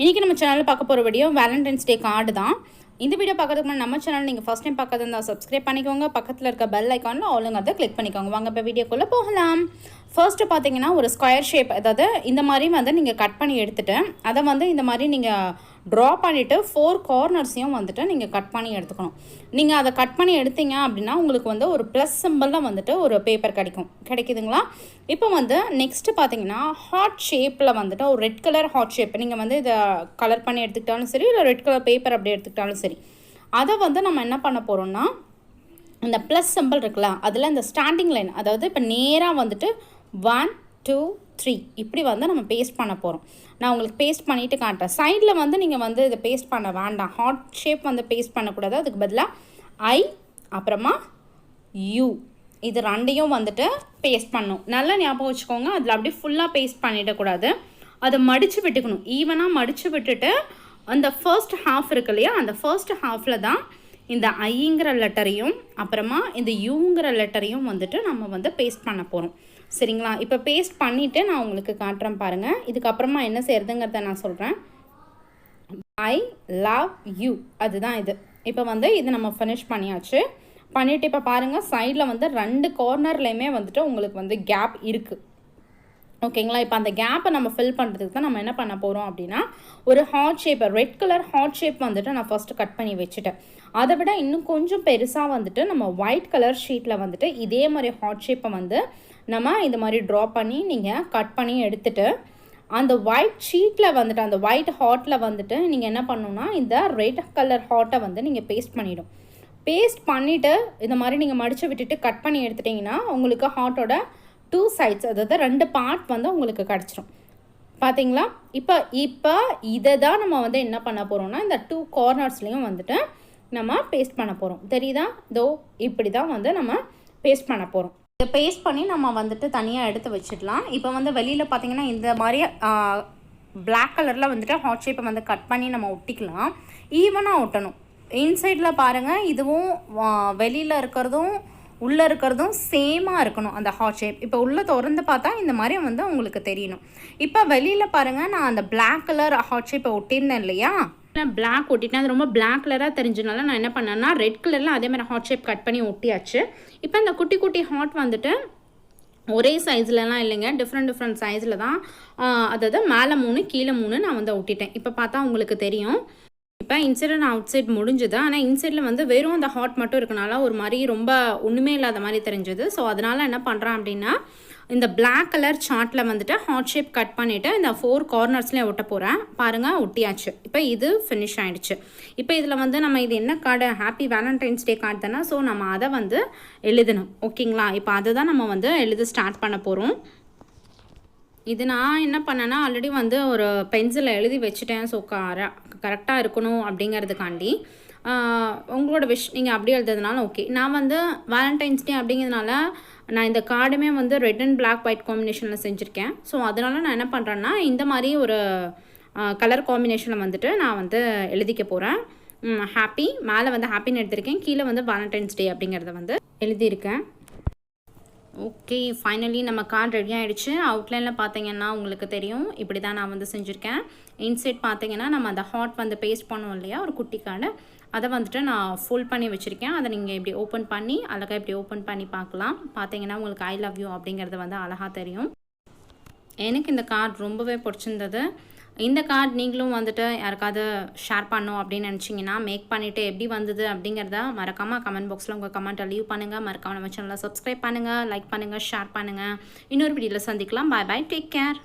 இன்றைக்கி நம்ம சேனலில் பார்க்க போகிற வீடியோ வேலண்டைன்ஸ் டே கார்டு தான். இந்த வீடியோ பார்க்கறதுக்கு முன்னாடி நம்ம சேனல் நீங்கள் ஃபஸ்ட் டைம் பார்க்கறது இருந்தால் சப்ஸ்கிரைப் பண்ணிக்கோங்க. பக்கத்தில் இருக்க பெல் ஐக்கானில் ஆளுங்க அதை கிளிக் பண்ணிக்கோங்க. வாங்க இப்போ வீடியோக்குள்ளே போகலாம். ஃபர்ஸ்ட்டு பார்த்தீங்கன்னா ஒரு ஸ்கொயர் ஷேப், அதாவது இந்த மாதிரி வந்து நீங்கள் கட் பண்ணி எடுத்துகிட்டு அதை வந்து இந்த மாதிரி நீங்கள் ட்ரா பண்ணிவிட்டு 4 கார்னர்ஸையும் வந்துட்டு நீங்கள் கட் பண்ணி எடுத்துக்கணும். நீங்கள் அதை கட் பண்ணி எடுத்தீங்க அப்படின்னா உங்களுக்கு வந்து ஒரு ப்ளஸ் சிம்பிளில் வந்துட்டு ஒரு பேப்பர் கிடைக்குதுங்களா. இப்போ வந்து நெக்ஸ்ட்டு பார்த்தீங்கன்னா ஹார்ட் ஷேப்பில் வந்துட்டு ஒரு ரெட் கலர் ஹார்ட் ஷேப் நீங்கள் வந்து இதை கலர் பண்ணி எடுத்துக்கிட்டாலும் சரி, இல்லை ரெட் கலர் பேப்பர் அப்படி எடுத்துக்கிட்டாலும் சரி, அதை வந்து நம்ம என்ன பண்ண போகிறோம்னா இந்த ப்ளஸ் சிம்பிள் இருக்குல்ல, அதில் இந்த ஸ்டாண்டிங் லைன், அதாவது இப்போ நேராக வந்துட்டு 1 2 3 இப்படி வந்து நம்ம பேஸ்ட் பண்ண போகிறோம். நான் உங்களுக்கு பேஸ்ட் பண்ணிவிட்டு காட்டுறேன். சைடில் வந்து நீங்கள் வந்து இதை பேஸ்ட் பண்ண வேண்டாம். ஹார்ட் ஷேப் வந்து பேஸ்ட் பண்ணக்கூடாது. அதுக்கு பதிலாக ஐ அப்புறமா யூ இது ரெண்டையும் வந்துட்டு பேஸ்ட் பண்ணணும். நல்லா ஞாபகம் வச்சுக்கோங்க. அதில் அப்படியே ஃபுல்லாக பேஸ்ட் பண்ணிடக்கூடாது. அதை மடித்து விட்டுக்கணும். ஈவனாக மடித்து விட்டுட்டு அந்த ஃபர்ஸ்ட் ஹாஃப் இருக்கு இல்லையா, அந்த ஃபர்ஸ்ட் ஹாஃபில் தான் இந்த ஐங்கிற லெட்டரையும் அப்புறமா இந்த யூங்கிற லெட்டரையும் வந்துட்டு நம்ம வந்து பேஸ்ட் பண்ண போகிறோம். சரிங்களா. இப்போ பேஸ்ட் பண்ணிவிட்டு நான் உங்களுக்கு காட்டுறேன் பாருங்கள். இதுக்கப்புறமா என்ன செய்கிறதுங்கிறத நான் சொல்கிறேன். ஐ லவ் யூ அதுதான் இது. இப்போ வந்து இது நம்ம ஃபினிஷ் பண்ணியாச்சு. பண்ணிவிட்டு இப்போ பாருங்கள், சைடில் வந்து 2 கார்னர்லேயுமே வந்துட்டு உங்களுக்கு வந்து கேப் இருக்குது. ஓகேங்களா. இப்போ அந்த கேப்பை நம்ம ஃபில் பண்ணுறதுக்கு தான் நம்ம என்ன பண்ண போகிறோம் அப்படின்னா ஒரு ஹார்ட் ஷேப்பை, ரெட் கலர் ஹார்ட் ஷேப் வந்துட்டு நான் ஃபஸ்ட்டு கட் பண்ணி வச்சுட்டேன். அதை விட இன்னும் கொஞ்சம் பெருசாக வந்துட்டு நம்ம ஒயிட் கலர் ஷீட்டில் வந்துட்டு இதே மாதிரி ஹார்ட் ஷேப்பை வந்து நம்ம இந்த மாதிரி ட்ரா பண்ணி நீங்கள் கட் பண்ணி எடுத்துகிட்டு அந்த ஒயிட் ஷீட்டில் வந்துட்டு அந்த ஒயிட் ஹார்ட்டில் வந்துட்டு நீங்கள் என்ன பண்ணணுன்னா இந்த ரெட் கலர் ஹார்ட்டை வந்து நீங்கள் பேஸ்ட் பண்ணிவிடும். பேஸ்ட் பண்ணிவிட்டு இந்த மாதிரி நீங்கள் மடித்து விட்டுட்டு கட் பண்ணி எடுத்துட்டிங்கன்னா உங்களுக்கு ஹார்ட்டோட 2 சைட்ஸ், அதாவது 2 பார்ட் வந்து உங்களுக்கு கிடச்சிரும். பார்த்தீங்களா. இப்போ இதை தான் நம்ம வந்து என்ன பண்ண போகிறோம்னா இந்த 2 கார்னர்ஸ்லேயும் வந்துட்டு நம்ம பேஸ்ட் பண்ண போகிறோம். தெரியுதா. இதோ இப்படி தான் வந்து நம்ம பேஸ்ட் பண்ண போகிறோம். இதை பேஸ்ட் பண்ணி நம்ம வந்துட்டு தனியாக எடுத்து வச்சிடலாம். இப்போ வந்து வெளியில் பார்த்தீங்கன்னா இந்த மாதிரி பிளாக் கலரில் வந்துட்டு ஹார்ட் ஷேப்பை வந்து கட் பண்ணி நம்ம ஒட்டிக்கலாம். ஈவனாக ஒட்டணும். இன்சைடில் பாருங்கள், இதுவும் வெளியில் இருக்கிறதும் உள்ளே இருக்கிறதும் சேமாக இருக்கணும் அந்த ஹார்ட் ஷேப். இப்போ உள்ளே திறந்து பார்த்தா இந்த மாதிரி வந்து உங்களுக்கு தெரியணும். இப்போ வெளியில் பாருங்கள், நான் அந்த பிளாக் கலர் ஹார்ட் ஷேப்பை ஒட்டியிருந்தேன் இல்லையா, நான் பிளாக் ஒட்டிட்டேன். அது ரொம்ப பிளாக் கலராக தெரிஞ்சனால நான் என்ன பண்ணேன்னா ரெட் கலரில் அதே மாதிரி ஹார்ட் ஷேப் கட் பண்ணி ஒட்டியாச்சு. இப்போ இந்த குட்டி குட்டி ஹார்ட் வந்துட்டு ஒரே சைஸ்லலாம் இல்லைங்க, டிஃப்ரெண்ட் சைஸில் தான். அதாவது மேலே 3 கீழே 3 நான் வந்து ஒட்டிட்டேன். இப்போ பார்த்தா உங்களுக்கு தெரியும். இப்போ இன்சைட் அண்ட் அவுட் சைட் முடிஞ்சுது. ஆனால் இன்சைடில் வந்து வெறும் அந்த ஹார்ட் மட்டும் இருக்கனால ஒரு மாதிரி ரொம்ப ஒன்றுமே இல்லாத மாதிரி தெரிஞ்சது. ஸோ அதனால் என்ன பண்ணுறேன் அப்படின்னா இந்த பிளாக் கலர் சார்ட்டில் வந்துட்டு ஹார்ட் ஷேப் கட் பண்ணிவிட்டு இந்த 4 கார்னர்ஸ்லேயும் ஒட்ட போகிறேன். பாருங்கள், ஒட்டியாச்சு. இப்போ இது ஃபினிஷ் ஆகிடுச்சு. இப்போ இதில் வந்து நம்ம இது என்ன card, happy Valentine's day card தானே. ஸோ நம்ம அதை வந்து எழுதணும். ஓகேங்களா. இப்போ அதை தான் நம்ம வந்து எழுத ஸ்டார்ட் பண்ண போகிறோம். இது நான் என்ன பண்ணேன்னா ஆல்ரெடி வந்து ஒரு பென்சிலில் எழுதி வச்சுட்டேன். ஸோ கரெக்டாக இருக்கணும் அப்படிங்கிறதுக்காண்டி உங்களோட விஷ் நீங்கள் அப்படியே எழுதுறதுனால ஓகே. நான் வந்து வேலண்டைன்ஸ் டே அப்படிங்கிறதுனால நான் இந்த கார்டுமே வந்து ரெட் அண்ட் பிளாக் ஒயிட் காம்பினேஷனில் செஞ்சுருக்கேன். ஸோ அதனால் நான் என்ன பண்ணுறேன்னா இந்த மாதிரி ஒரு கலர் காம்பினேஷனில் வந்துட்டு நான் வந்து எழுதிக்க போகிறேன். ஹாப்பி மேலே வந்து ஹாப்பின்னு எடுத்திருக்கேன், கீழே வந்து வேலண்டைன்ஸ் டே அப்படிங்கிறத வந்து எழுதியிருக்கேன். ஓகே, ஃபைனலி நம்ம கார்டு ரெடி ஆகிடுச்சு. அவுட்லைனில் பார்த்தீங்கன்னா உங்களுக்கு தெரியும், இப்படி தான் நான் வந்து செஞ்சுருக்கேன். இன்சைட் பார்த்தீங்கன்னா நம்ம அந்த ஹார்ட் வந்து பேஸ்ட் பண்ணுவோம் இல்லையா, ஒரு குட்டி கார்டு, அதை வந்துட்டு நான் ஃபுல் பண்ணி வச்சுருக்கேன். அதை நீங்கள் இப்படி ஓப்பன் பண்ணி அழகாக இப்படி ஓப்பன் பண்ணி பார்க்கலாம். பார்த்தீங்கன்னா உங்களுக்கு ஐ லவ் யூ அப்படிங்கிறது வந்து அழகாக தெரியும். எனக்கு இந்த கார்டு ரொம்பவே பிடிச்சிருந்தது. இந்த கார்டு நீங்களும் வந்துட்டு யாருக்காவது ஷேர் பண்ணணும் அப்படின்னு நினச்சிங்கன்னா மேக் பண்ணிவிட்டு எப்படி வந்தது அப்படிங்கிறத மறக்காமல் கமெண்ட் பாக்ஸில் உங்கள் கமெண்ட்டை லீவ் பண்ணுங்கள். மறக்காமல் நம்ம சேனலை சப்ஸ்கிரைப் பண்ணுங்கள், லைக் பண்ணுங்கள், ஷேர் பண்ணுங்கள். இன்னொரு வீடியோவில் சந்திக்கலாம். பாய் பாய், டேக் கேர்.